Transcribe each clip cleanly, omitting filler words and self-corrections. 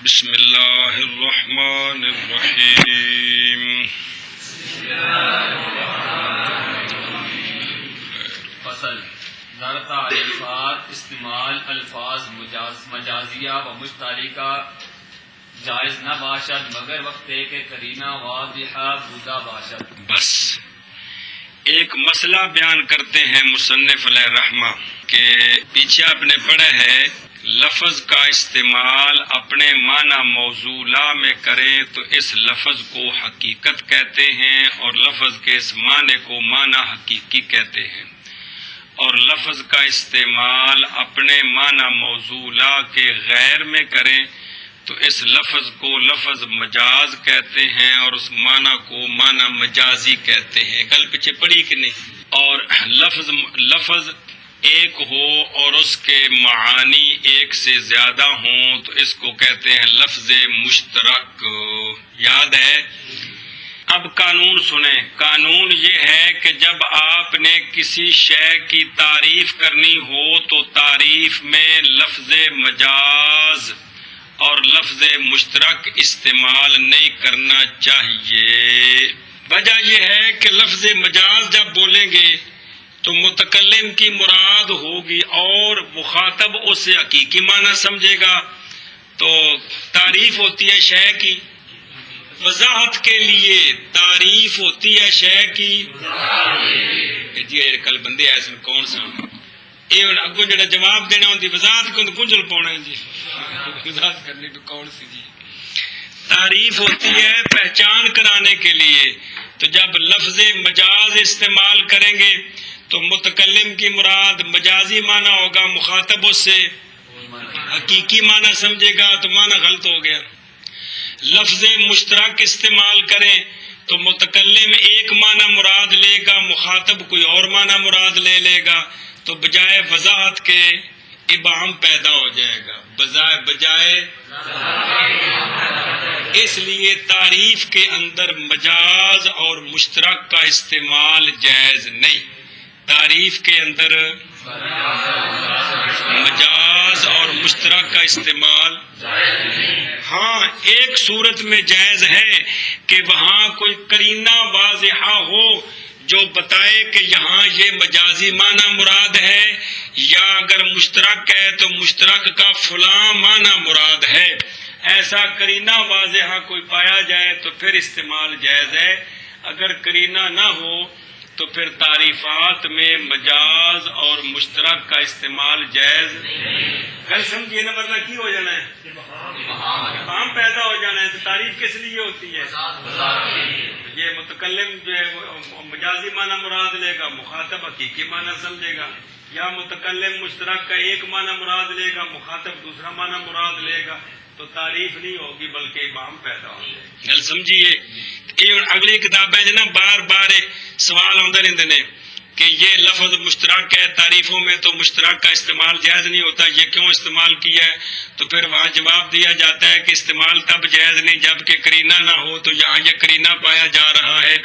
بسم اللہ الرحمن الرحیم. فصل ضرطہ الفاظ استعمال الفاظ مجازیہ و مشترکہ جائز نہ باشد مگر وقتے کے قرینہ واضحہ بودا باشد. بس ایک مسئلہ بیان کرتے ہیں مصنف علیہ رحمہ کہ پیچھے آپ نے پڑھا ہے لفظ کا استعمال اپنے معنی موضوع میں کریں تو اس لفظ کو حقیقت کہتے ہیں اور لفظ کے اس معنی کو معنی حقیقی کہتے ہیں، اور لفظ کا استعمال اپنے معنی موضوع کے غیر میں کریں تو اس لفظ کو لفظ مجاز کہتے ہیں اور اس معنی کو معنی مجازی کہتے ہیں. گل پیچھے پڑھی کہ نہیں؟ اور لفظ ایک ہو اور اس کے معانی ایک سے زیادہ ہوں تو اس کو کہتے ہیں لفظ مشترک. یاد ہے؟ اب قانون سنیں. قانون یہ ہے کہ جب آپ نے کسی شے کی تعریف کرنی ہو تو تعریف میں لفظ مجاز اور لفظ مشترک استعمال نہیں کرنا چاہیے. وجہ یہ ہے کہ لفظ مجاز جب بولیں گے تو متکلم کی مراد ہوگی اور مخاطب اسے حقیقی معنی سمجھے گا. تو تعریف ہوتی ہے شے کی وضاحت کے لیے، تعریف ہوتی ہے شے کی جی کل بندے ایسے کون سا یہ ہوں اگوں جڑا جواب دینا ہوتی وضاحت کو کنجل پاؤنا ہے جی وضاحت کرنی تو کون سی جی. تعریف ہوتی ہے پہچان کرانے کے لیے. تو جب لفظ مجاز استعمال کریں گے تو متکلم کی مراد مجازی معنی ہوگا، مخاطب اس سے حقیقی معنی سمجھے گا تو معنی غلط ہو گیا. لفظ مشترک استعمال کریں تو متکلم ایک معنی مراد لے گا، مخاطب کوئی اور معنی مراد لے لے گا، تو بجائے وضاحت کے ابہام پیدا ہو جائے گا. بجائے اس لیے تعریف کے اندر مجاز اور مشترک کا استعمال جائز نہیں. تعریف کے اندر مجاز اور مشترک کا استعمال ہاں ایک صورت میں جائز ہے کہ وہاں کوئی قرینہ واضحہ ہو جو بتائے کہ یہاں یہ مجازی معنی مراد ہے، یا اگر مشترک ہے تو مشترک کا فلاں معنی مراد ہے. ایسا قرینہ واضحہ کوئی پایا جائے تو پھر استعمال جائز ہے. اگر قرینہ نہ ہو تو پھر تعریفات میں مجاز اور مشترک کا استعمال جائز نہیں. سمجھیے نا، ورنہ کی ہو جانا ہے ابہام پیدا ہو جانا ہے. تو تعریف کس لیے ہوتی ہے؟ یہ متکلم جو ہے وہ مجازی معنی مراد لے گا، مخاطب حقیقی معنی سمجھے گا، یا متکلم مشترک کا ایک معنی مراد لے گا، مخاطب دوسرا معنی مراد لے گا، تو تعریف نہیں ہوگی بلکہ ابہام پیدا ہو جائے. گل سمجھیے. یہ اگلی کتابیں جو نا بار بار سوال آتے رہتے ہیں کہ یہ لفظ مشترک ہے، تعریفوں میں تو مشترک کا استعمال جائز نہیں ہوتا، یہ کیوں استعمال کیا ہے؟ تو پھر وہاں جواب دیا جاتا ہے کہ استعمال تب جائز نہیں جب کہ قرینہ نہ ہو، تو یہاں یہ قرینہ پایا جا رہا ہے.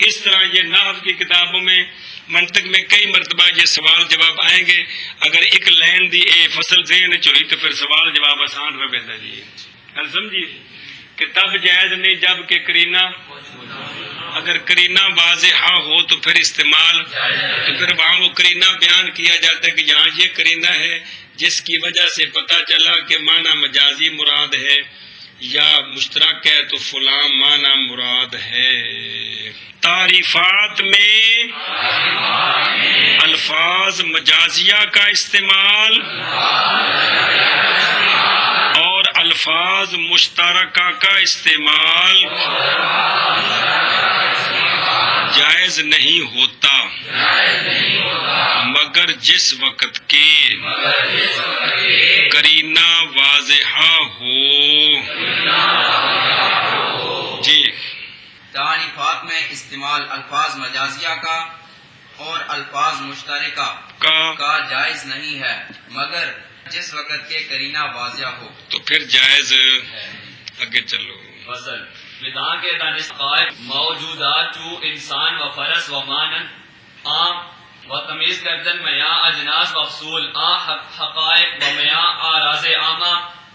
اس طرح یہ نحو کی کتابوں میں منطق میں کئی مرتبہ یہ سوال جواب آئیں گے. اگر ایک لائن دی اے فصل ذہن چوئی تو پھر سوال جواب آسان رہے جی. سمجھیے کہ تب جائز نہیں جب کہ قرینہ، اگر قرینہ واضحہ ہو تو پھر استعمال، تو پھر وہاں وہ قرینہ بیان کیا جاتا ہے کہ یہاں یہ قرینہ ہے جس کی وجہ سے پتہ چلا کہ معنی مجازی مراد ہے یا مشترک ہے تو فلاں معنی مراد ہے. تعریفات میں الفاظ مجازیہ کا استعمال اور الفاظ مشترکہ کا استعمال جائز نہیں ہوتا مگر جس وقت کے قرینہ واضحہ ہو. جی تعریفات میں استعمال الفاظ مجازیہ کا اور الفاظ مشترکہ کا جائز نہیں ہے مگر جس وقت کے قرینہ واضح ہو. تو پھر جائز آگے چلو. فصل بدان کے دانشقائق موجودات جو انسان و فرس و مانن عام و تمیز کردن میاں اجناس مفصول حقائق و میاں آراز عامہ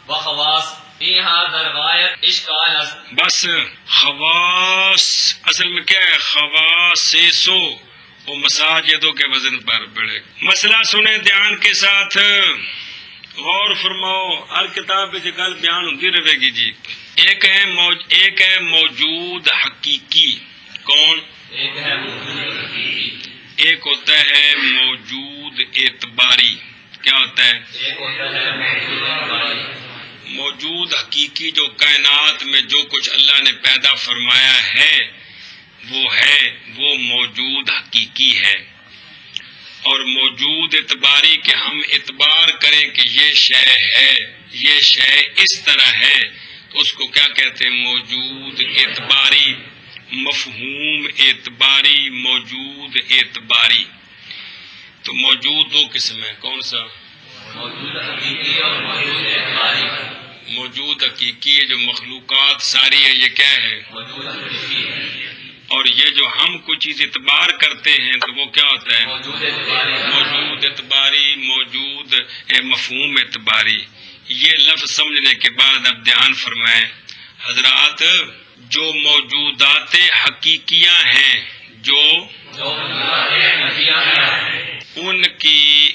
و خواص اینہا در غایت اشکال است بس خواص اصل میں کیا ہے؟ خواصو وہ مساجدوں کے وزن پر بڑھے. مسئلہ سنیں دھیان کے ساتھ، غور فرماؤ، ہر کتاب میں گل بیان ہوتی رہے گی جی. ایک ہے موجود حقیقی. کون؟ ایک ہے موجود حقیقی، ایک ہوتا ہے موجود اعتباری. کیا ہوتا ہے؟ ایک ہوتا ہے موجود اعتباری. موجود حقیقی جو کائنات میں جو کچھ اللہ نے پیدا فرمایا ہے وہ موجود حقیقی ہے. اور موجود اعتباری کہ ہم اعتبار کریں کہ یہ شے ہے، یہ شے اس طرح ہے، تو اس کو کیا کہتے ہیں؟ موجود اعتباری. مفہوم اعتباری، موجود اعتباری. تو موجود دو قسم ہے. کون سا؟ موجود حقیقی اور موجود اعتباری. موجود حقیقی ہے جو مخلوقات ساری ہے، یہ کیا ہے؟ موجود حقیقی ہے. اور یہ جو ہم کوئی چیز اعتبار کرتے ہیں تو وہ کیا ہوتا ہے؟ موجود اعتباری. موجود اعتباری، موجود مفہوم اعتباری. یہ لفظ سمجھنے کے بعد اب دھیان فرمائیں حضرات، جو موجودات حقیقیہ ہیں، جو موجودات حقیقیہ ہیں، ان کی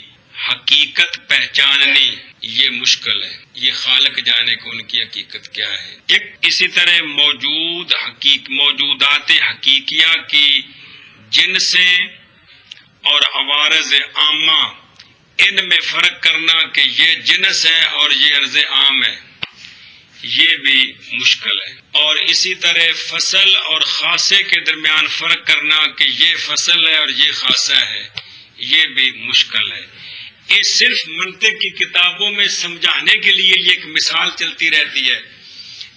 حقیقت پہچاننی یہ مشکل ہے. یہ خالق جانے کو ان کی حقیقت کیا ہے. ایک اسی طرح موجودات حقیقیہ کی جنسیں اور عوارض عامہ، ان میں فرق کرنا کہ یہ جنس ہے اور یہ عرض عام ہے، یہ بھی مشکل ہے. اور اسی طرح فصل اور خاصے کے درمیان فرق کرنا کہ یہ فصل ہے اور یہ خاصہ ہے، یہ بھی مشکل ہے. یہ صرف منطق کی کتابوں میں سمجھانے کے لیے یہ ایک مثال چلتی رہتی ہے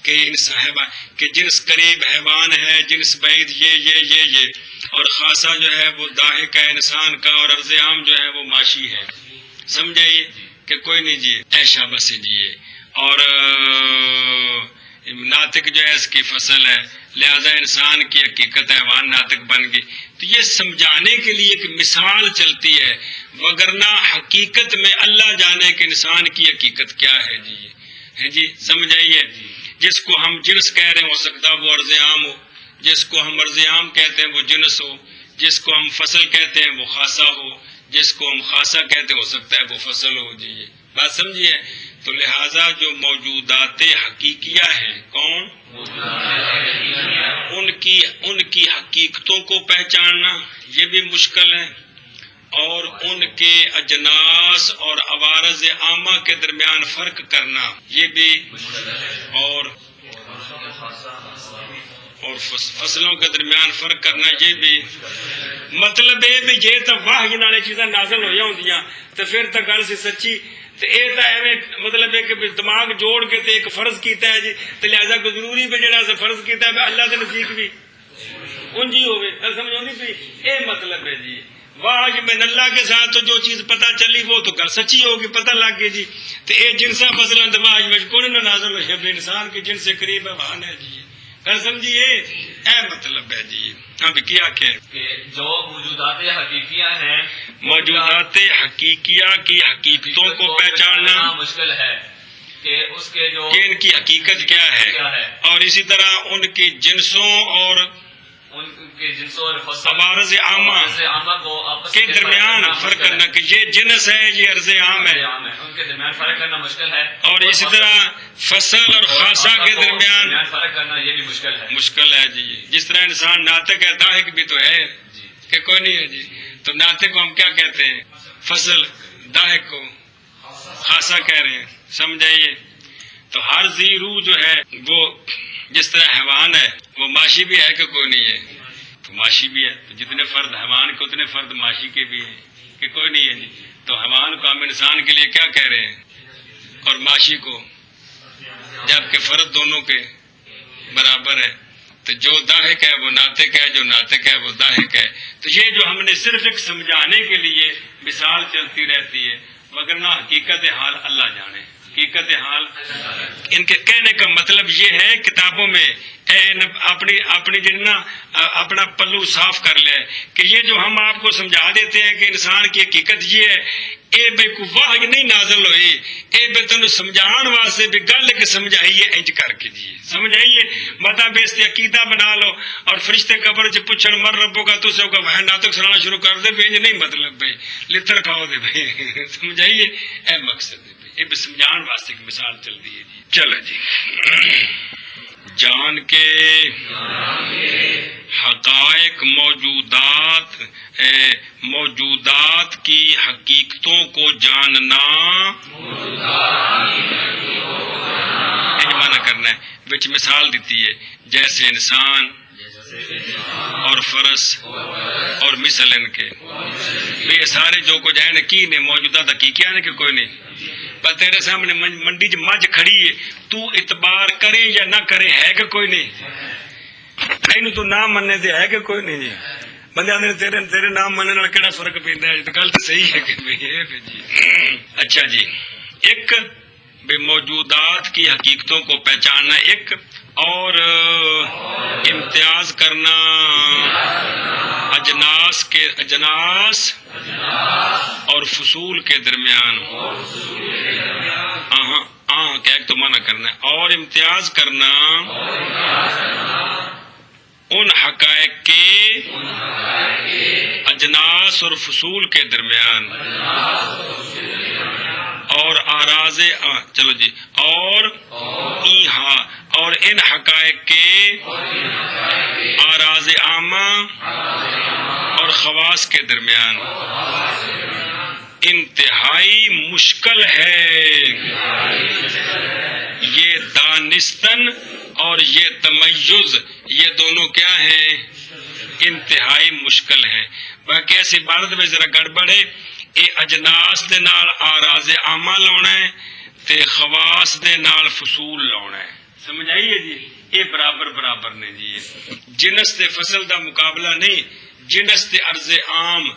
کہ ان صاحبہ کہ جنس قریب حیوان ہے، جنس بعید یہ اور خاصہ جو ہے وہ داہک ہے انسان کا، اور عرض عام جو ہے وہ ماشی ہے. سمجھائیے کہ کوئی نہیں جی ایشا بس جیے. اور ناطق جو ہے اس کی فصل ہے، لہذا انسان کی حقیقت حیوان ناطق بن گئی. تو یہ سمجھانے کے لیے ایک مثال چلتی ہے، وگرنہ حقیقت میں اللہ جانے کہ انسان کی حقیقت کیا ہے جی. ہے جی سمجھائیے. جس کو ہم جنس کہہ رہے ہیں ہو سکتا وہ عرض عام ہو، جس کو ہم عرض عام کہتے ہیں وہ جنس ہو، جس کو ہم فصل کہتے ہیں وہ خاصہ ہو، جس کو ہم خاصہ کہتے ہیں ہو سکتا ہے وہ فصل ہو جی. یہ بات سمجھیے. تو لہذا جو موجودات حقیقیہ ہیں، کون؟ ان کی حقیقتوں کو پہچاننا یہ بھی مشکل ہے، اور ان کے اجناس اور عوارض عامہ کے درمیان فرق کرنا یہ بھی، اور فصلوں کے درمیان فرق کرنا یہ بھی. مطلب یہ بھی جے تو واہ نالے چیزاں نازل ہوئی ہوندیاں تو پھر تو گل سی سچی. تو یہ تو ایویں مطلب ہے کہ دماغ جوڑ کے ایک فرض کیتا ہے جی، تو لہذا کوئی ضروری بھی جڑا سا فرض کیتا ہے اللہ کے نزدیک بھی انجی ہوئے. سمجھ آتی پی؟ یہ مطلب ہے جی. واج من اللہ کے ساتھ تو جو چیز پتہ چلی وہ تو گل سچی ہوگی، پتہ لگ گئی جی. تو یہ جنسا فصلیں دماغ میں کون نہ نازل ہوئی ہے، انسان کے جن سے قریب ہے وہاں ہے جی. گل سمجھیے. اے مطلب ہے جی. اب کیا کہ جو موجودات حقیقیہ ہیں، موجودات حقیقیہ کی حقیقتوں کو پہچاننا مشکل ہے کہ اس کے جو کہ ان کی حقیقت کیا ہے، اور اسی طرح ان کی جنسوں اور ان کے جنسوں اور عوارض عامہ کو آپس کے درمیان فرق کرنا کہ یہ جنس ہے یہ عرض عام ہے، ان کے درمیان فرق کرنا مشکل ہے. اور اسی طرح فصل اور خاصہ کے درمیان فرق کرنا یہ بھی مشکل ہے جی. جس طرح انسان ناطق ہے، داہک بھی تو ہے کہ کوئی نہیں ہے جی. تو ناطق کو ہم کیا کہتے ہیں؟ فصل. داہک کو خاصہ کہہ رہے ہیں. سمجھائیے. تو ہر ذی روح جو ہے وہ جس طرح حیوان ہے وہ ماشی بھی ہے کہ کوئی نہیں ہے؟ تو ماشی بھی ہے. تو جتنے فرد حیوان کے اتنے فرد ماشی کے بھی ہیں کہ کوئی نہیں ہے جی. تو حیوان کو ہم انسان کے لیے کیا کہہ رہے ہیں اور ماشی کو، جبکہ فرد دونوں کے برابر ہے. تو جو داہک ہے وہ ناطق ہے، جو ناطق ہے وہ داہک ہے. تو یہ جو ہم نے صرف ایک سمجھانے کے لیے مثال چلتی رہتی ہے، وگرنہ حقیقت حال اللہ جانے. حقیقت حال ان کے کہنے کا مطلب یہ ہے کتابوں میں اپنی جننا اپنا پلو صاف کر لے کہ یہ جو ہم آپ کو سمجھا دیتے ہیں کہ انسان کی حقیقت یہ ہے، اے بے کو واہ نہیں نازل ہوئی اے بے تینوں سمجھان واسطے بھی گل کہ سمجھائیے انج کر کے جی سمجھائیے متا بیستے عقیدہ بنا لو اور فرشتے قبر چ پوچھن مر ربو کا تو سے کا وہ ناطق سنانا شروع کر دے انج نہیں مطلب بھائی لتر کھاؤ دے بھائی سمجھائیے اے مقصد ہے بھائی اے سمجھان واسطے کی مثال چل دی ہے جی چلو جی جان کے حقائق موجودات کی حقیقتوں کو جاننا یہ معنی کرنا ہے وچ مثال دیتی ہے جیسے انسان اور فرس اور مثل ان کے یہ سارے جو کچھ ہے نا کی نے موجودات حقیقیاں نے کہ کوئی نہیں پر تیرے سامنے منڈی چ مجھ کھڑی ہے تو اعتبار کرے یا نہ کرے ہے کہ کوئی نہیں اینو تو نہ مننے تے ہے کہ کوئی نہیں جی بندے آدھے تیرے نام مننے نال کیڑا فرق پیندا ہے تو گل تو صحیح ہے کہ جی اچھا جی ایک بے موجودات کی حقیقتوں کو پہچاننا ایک اور امتیاز کرنا اجناس اور فصول کے درمیان کیا ایک تو منع کرنا ہے اور امتیاز کرنا ان حقائق کے اجناس اور فصول کے درمیان اور آراز چلو جی اور ان حقائق کے آراز عامہ اور خواص کے درمیان انتہائی مشکل ہے یہ دانستن اور یہ تمیز یہ دونوں کیا ہیں انتہائی مشکل ہے باقی ایسی عبارت میں ذرا گڑبڑ ہے اے اجناس دے نال آراز عامہ لاؤنا ہے تے خواص دے نال فصول لاؤنا ہے سمجھ آئیے جی یہ برابر نے جی جنس تے فصل دا مقابلہ نہیں جنس تے عرض عام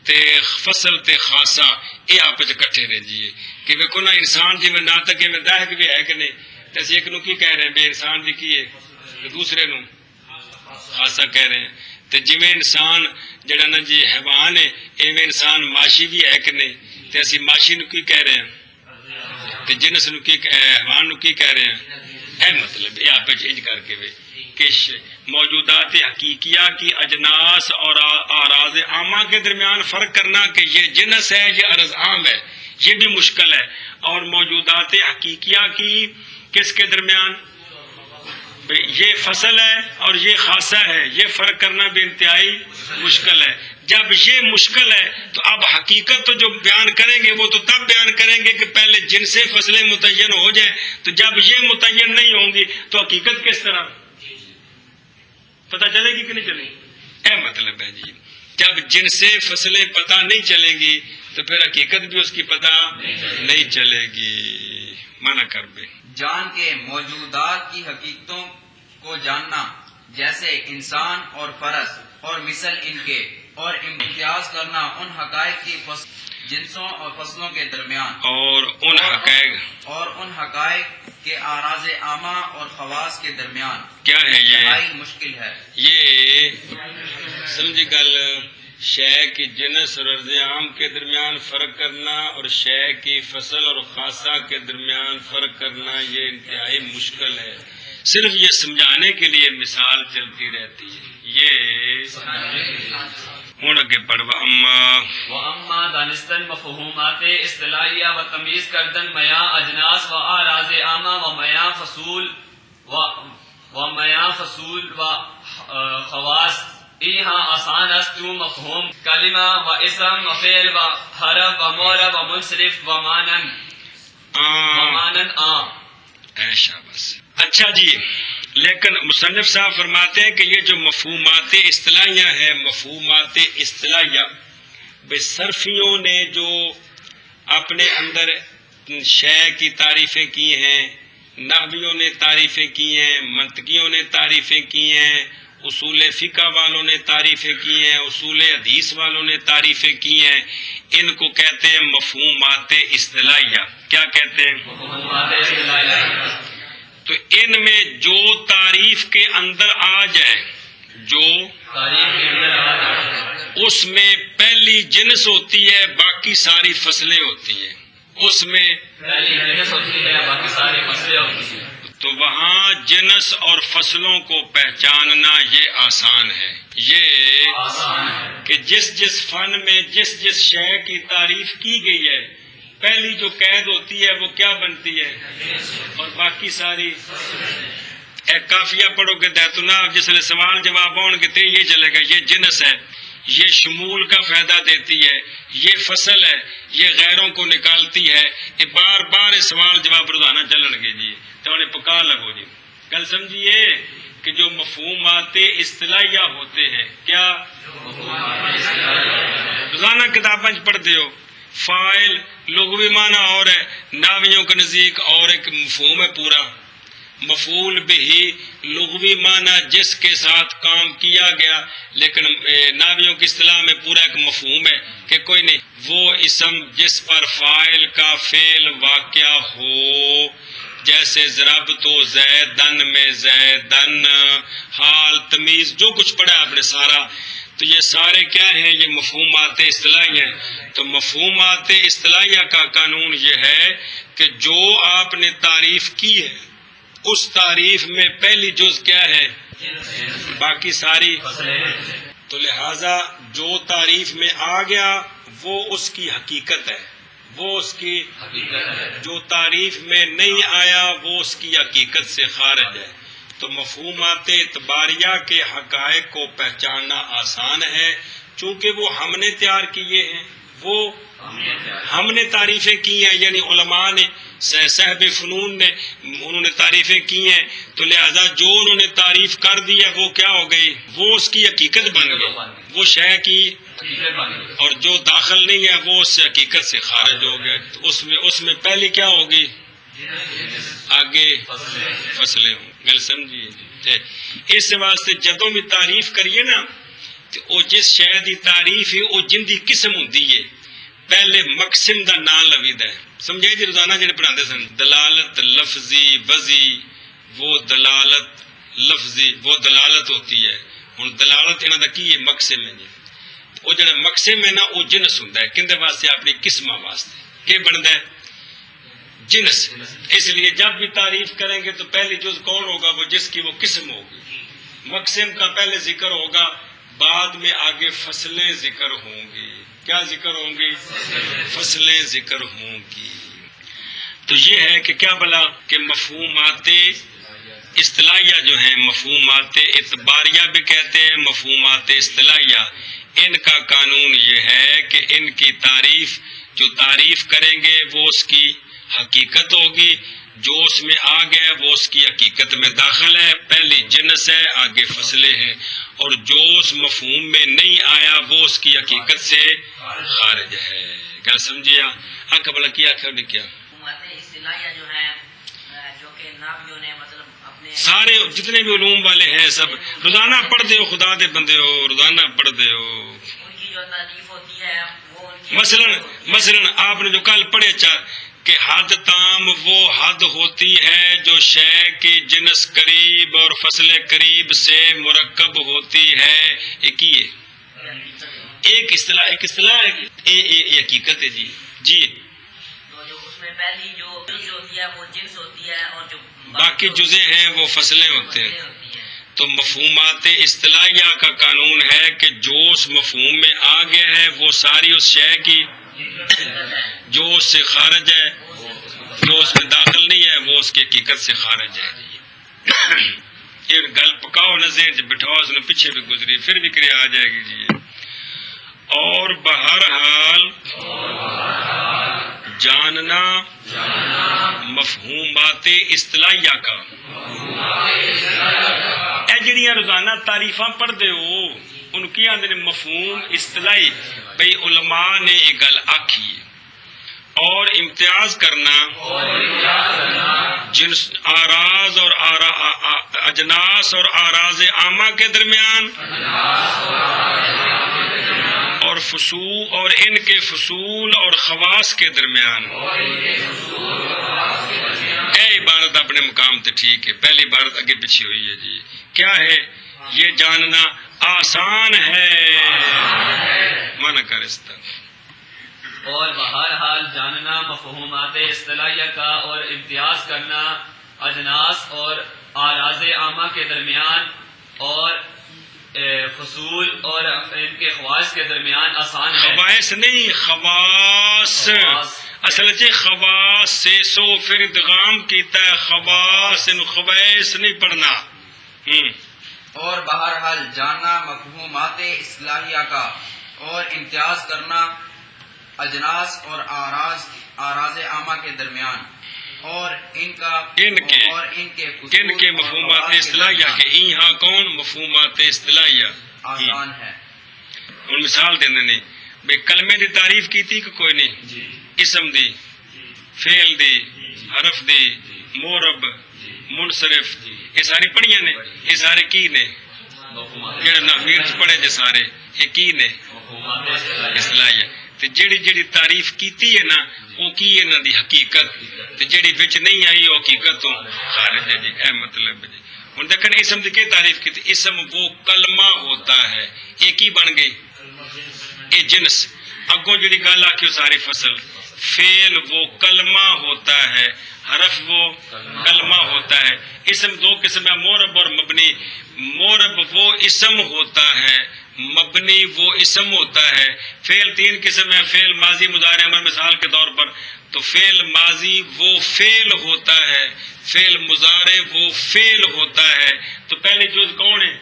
تے فصل تے خاصہ یہ آپ کٹھے نے جی کہ ویکھو نا انسان جی میں ناطق میں داہک بھی ہے کہ نہیں تے ایک نو کی کہہ رہے ہیں بے انسان بھی کی ہے دوسرے نو خاصہ کہہ رہے ہیں تے جی میں انسان جڑا نا جی حیوان ہے ایویں انسان معاشی بھی ہے کہ نہیں تے اسی معاشی نو کی کہہ رہے ہیں تے جنس نو کی حیوان نو کی کہہ رہے ہیں اے مطلب یہ آپ چینج کر کے کہ موجودات حقیقیہ کی اجناس اور آراز عامہ کے درمیان فرق کرنا کہ یہ جنس ہے یہ عرض عام ہے یہ بھی مشکل ہے اور موجودات حقیقیہ کی کس کے درمیان یہ فصل ہے اور یہ خاصہ ہے یہ فرق کرنا بھی انتہائی مشکل ہے جب یہ مشکل ہے تو اب حقیقت تو جو بیان کریں گے وہ تو تب بیان کریں گے کہ پہلے جن سے فصلیں متعین ہو جائیں تو جب یہ متعین نہیں ہوں گی تو حقیقت کس طرح پتہ چلے گی کہ نہیں چلے گی اے مطلب ہے جی جب جن سے فصلیں پتہ نہیں چلیں گی تو پھر حقیقت بھی اس کی پتہ نہیں چلے گی منع کر بے جان کے موجودات کی حقیقتوں کو جاننا جیسے انسان اور فرس اور مثل ان کے اور امتیاز کرنا ان حقائق کی جنسوں اور فصلوں کے درمیان اور ان حقائق کے آراز عامہ اور خواص کے درمیان کیا ہے یہ مشکل ہے یہ سمجھی گل شے کی جنس اور عرض عام کے درمیان فرق کرنا اور شے کی فصل اور خاصہ کے درمیان فرق کرنا یہ انتہائی مشکل ہے صرف یہ سمجھانے کے لیے مثال چلتی رہتی ہے یہ ہوں اگے پڑھوا اما دانستن مفہومات اصطلاحیہ و تمیز کردن میا اجناس و آراز عامہ و میا فصول و خواص ایہاں آسان است تو مفہوم کلمہ و اسم و فعل و حرف و مورب و منصرف و مانن شاباش اچھا جی لیکن مصنف صاحب فرماتے ہیں کہ یہ جو مفہومات اصطلاحیہ ہیں مفہومات اصطلاحیہ بے صرفیوں نے جو اپنے اندر شے کی تعریفیں کی ہیں نحویوں نے تعریفیں کی ہیں منطقیوں نے تعریفیں کی ہیں اصول فقہ والوں نے تعریفیں کی ہیں اصول حدیث والوں نے تعریفیں کی ہیں ان کو کہتے ہیں مفہومات اصطلاحیہ کیا کہتے ہیں مفہومات اصطلاحیہ تو ان میں جو تعریف کے اندر آ جائے جو اس میں پہلی جنس ہوتی ہے باقی ساری فصلیں ہوتی ہیں اس میں پہلی جنس ہوتی ہے، باقی ساری فصلیں ہوتی ہیں. تو وہاں جنس اور فصلوں کو پہچاننا یہ آسان ہے. یہ آسان ہے. کہ جس فن میں جس شے کی تعریف کی گئی ہے، پہلی جو قید ہوتی ہے وہ کیا بنتی ہے، اور باقی ساری. ایک کافیہ پڑھو گے دیتنا، جس نے سوال جواب آن کے یہ چلے گا یہ جنس ہے، یہ شمول کا فائدہ دیتی ہے، یہ فصل ہے، یہ غیروں کو نکالتی ہے. یہ بار بار سوال جواب روزانہ چلن گے جی، تو انہیں پکا لگو جی. گل سمجھیے کہ جو مفہومات اصطلاحیہ ہوتے ہیں، کیا روزانہ کتابیں پڑھتے ہو، فاعل لغوی معنی اور ہے، ناویوں کے نزدیک اور ایک مفہوم ہے پورا. مفعول بہ لغوی معنی جس کے ساتھ کام کیا گیا، لیکن ناویوں کی اصطلاح میں پورا ایک مفہوم ہے کہ کوئی نہیں، وہ اسم جس پر فاعل کا فعل واقع ہو، جیسے ضرب تو زیدن میں زیدن، حال تمیز جو کچھ پڑھا آپ نے سارا، تو یہ سارے کیا ہیں، یہ مفہومات اصطلاحی ہیں. تو مفہومات اصطلاحیہ کا قانون یہ ہے کہ جو آپ نے تعریف کی ہے اس تعریف میں پہلی جز کیا ہے، باقی ساری. تو لہذا جو تعریف میں آ گیا وہ اس کی حقیقت ہے، وہ اس کی جو تعریف میں نہیں آیا وہ اس کی حقیقت سے خارج ہے. تو مفہومات اعتباریہ کے حقائق کو پہچاننا آسان ہے، چونکہ وہ ہم نے تیار کیے ہیں، وہ ہم نے تعریفیں کی ہیں، یعنی علماء نے، صاحب فنون نے، انہوں نے تعریفیں کی ہیں. تو لہذا جو انہوں نے تعریف کر دی ہے وہ کیا ہو گئی، وہ اس کی حقیقت بن گئی، وہ شے کی. اور جو داخل نہیں ہے وہ اس حقیقت سے خارج ہو گیا. اس میں پہلی کیا ہوگی، آگے فصلیں ہوں. گل سمجھیے. اس واسطے جدوں بھی تعریف کریے نا، وہ جس شے دی تعریف ہے وہ جن دی قسم ہوندی ہے، پہلے مقسم دا نام لوید ہے. سمجھے جی، روزانہ جڑے پڑھاندے سن دلالت لفظی وضعی، وہ دلالت لفظی وہ دلالت ہوتی ہے. ہن دلالت انہاں دا کی ہے، مقسم ہے جی. وہ جڑا مقسم ہے نا وہ جنس ہوندا ہے، کندے واسطے، اپنی قسماں واسطے. کہ بندا ہے جنس. اس لیے جب بھی تعریف کریں گے تو پہلی جز کون ہوگا، وہ جس کی وہ قسم ہوگی. مقسم کا پہلے ذکر ہوگا، بعد میں آگے فصلیں ذکر ہوں گی. کیا ذکر ہوں گی، فصلیں ذکر ہوں گی. تو یہ ہے کہ کیا بلا کہ مفہومات اصطلاحیہ جو ہیں، مفہومات اعتباریہ بھی کہتے ہیں، مفہومات اصطلاحیہ، ان کا قانون یہ ہے کہ ان کی تعریف جو تعریف کریں گے وہ اس کی حقیقت ہوگی، جو اس میں آ گیا وہ اس کی حقیقت میں داخل ہے، پہلی جنس ہے، آگے فصلیں ہیں. اور جو اس مفہوم میں نہیں آیا وہ اس کی حقیقت سے خارج ہے. کیا سمجھے؟ آنکھ بلا کیا آخر نے کیا جو ہے جو کہ نابیوں نے مطلب اپنے سارے جتنے بھی علوم والے ہیں سب روزانہ پڑھ دے ہو، خدا دے بندے ہو، روزانہ پڑھ دے ہو. ان کی جو تعریف ہوتی ہے وہ ان کی مثلا آپ نے جو کل پڑھے کہ حد تام وہ حد ہوتی ہے جو شے کی جنس قریب اور فصل قریب سے مرکب ہوتی ہے. ایک اصطلاح یہ حقیقت ہے جی. تو جو اس میں پہلی جو جز ہوتی ہے وہ جنس ہوتی ہے، اور جو باقی جزے ہیں وہ فصلیں ہوتے ہیں. تو مفہومات اصطلاحیہ کا قانون ہے کہ جو اس مفہوم میں آ گیا ہے وہ ساری اس شے کی، جو اس سے خارج ہے، جو اس میں داخل نہیں ہے وہ اس کی حقیقت سے خارج ہے. یہ گل پکاؤ نظر بٹھاؤ، اس نے پیچھے بھی گزری پھر بھی کرے آ جائے گی جی. اور بہرحال جاننا مفہومات اصطلاحیہ کا. اے جڑیاں روزانہ تعریفاں پڑھتے ہو ان کی آندے نے مفہوم اصطلاحی. بھئی علماء نے یہ گل آکھی ہے. اور امتیاز کرنا جنس آراز اور اجناس اور آراز عامہ کے درمیان، اور فصول اور ان کے فصول اور خواص کے درمیان. اے عبارت اپنے مقام تے ٹھیک ہے، پہلی عبارت آگے پیچھے ہوئی ہے جی. کیا ہے یہ جاننا آسان ہے، مانا کر اس طرح اور بہرحال جاننا مفہومات اصطلاحیہ کا اور امتیاز کرنا اجناس اور اعراض عامہ کے درمیان اور فصول اور ان کے خواص کے درمیان آسان ہے. خواص نہیں، خواص. اصل چ خواص سے سو پھر ادغام کیتا ہے، خواص ان خواص نہیں پڑھنا. اور بہرحال جاننا مفہومات اصطلاحیہ کا اور امتیاز کرنا اجناس اور اعراض عامہ کے درمیان اور ان کے مفہومات اصطلاحیہ کے یہاں کون مفہومات اصطلاحیہ آسان ہے. ہن مثال دیندے نے بے کلمے دی تعریف کیتی کہ کوئی نہیں؟ اسم دی، فعل دی، حرف دی، مورب، منصرف، یہ ساری پڑھیاں نے. یہ سارے کی نے جڑے نحویر پڑھے جے سارے یہ کی نے اصطلاحیہ. تے جڑی جڑی تعریف کیتی ہے نا وہ کی ہے نا دی حقیقت، تے جڑی وچ نہیں آئی وہ حقیقت تو خارج ہے. جی اے مطلب ہے. ہن دیکھن اسم دی کی تعریف کیتی؟ اسم وہ کلمہ ہوتا ہے. یہ کی بن گئی؟ یہ جنس. اگوں جڑی گل آکھی ساری فصل. فعل وہ کلمہ ہوتا ہے، حرف وہ کلمہ ہوتا ہے. اسم دو قسم ہے، مورب اور مبنی. مورب وہ اسم ہوتا ہے، مبنی وہ اسم ہوتا ہے. فعل تین قسم ہے، فعل ماضی مضارع امر. مثال کے طور پر تو فعل ماضی وہ فعل ہوتا ہے، فعل مضارع وہ فعل ہوتا ہے. تو پہلی جز کون ہے؟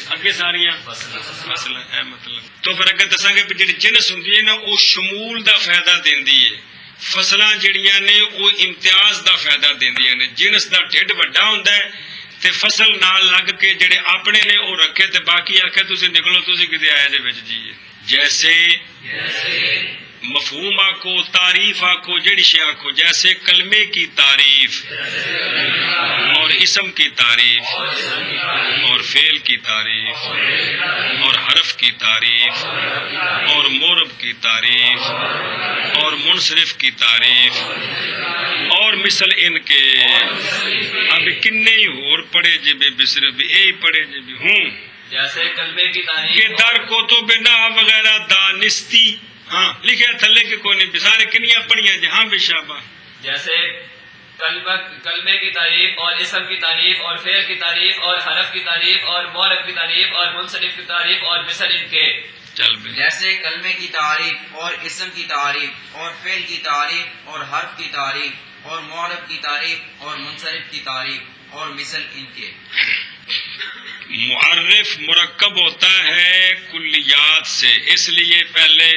اگے ساریاں فصل ہے. مطلب تو پھر اگر دساں گے جی جنس ہوندی ہے نا وہ شمول دا فائدہ دیندی ہے، فصلاں جڑیاں نے وہ امتیاز دا فائدہ دیندیاں نے. جنس دا ڈھڈ وڈا ہوندا ہے تے فصل نال لگ کے جڑے اپنے نے وہ رکھے تے باقی آکھے تسی نکلو تسی کتے آئے دے وچ جی. جیسے مفہوم آکھو، تعریف آکھو، جڑی شے آکھو. جیسے کلمے کی تعریف اور اسم کی تعریف اور فعل کی تعریف اور حرف کی تعریف اور مورب کی تعریف اور منصرف کی تعریف اور مثل ان کے. اب کنے ہی اور پڑھے جے بے بصر بھی اے پڑھے جے بھی ہوں. جیسے کلمے کی کہ تعریف در کو تو بنا وغیرہ دانستی. ہاں لکھے تھلے کے کوئی نہیں، سارے کنیاں پڑھیاں جی. ہاں بے شابہ. جیسے کلمے کی تعریف اور اسم کی تعریف اور فعل کی تعریف اور حرف کی تعریف اور مورب کی تعریف اور منصرف کی تعریف اور مثل ان کے. چل بے. جیسے کلمے کی تعریف اور اسم کی تعریف اور فعل کی تعریف اور حرف کی تعریف اور معرب کی تعریف اور منصرف کی تعریف اور مثل ان کے. معرف مرکب ہوتا ہے کلیات سے، اس لیے پہلے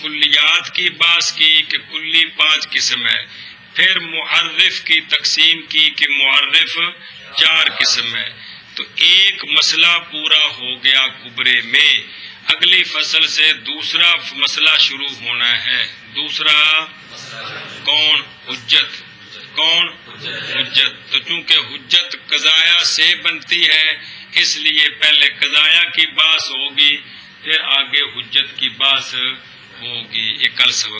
کلیات کی بات کی کہ کلی 5 قسم ہے. پھر معرف کی تقسیم کی کہ معرف 4 قسم ہے. تو ایک مسئلہ پورا ہو گیا کبرے میں. اگلی فصل سے دوسرا مسئلہ شروع ہونا ہے. دوسرا کون؟ حجت. کون؟ حجت. تو چونکہ حجت قضایا سے بنتی ہے اس لیے پہلے قضایا کی بات ہوگی پھر آگے حجت کی بات ہوگی. یہ کل سبق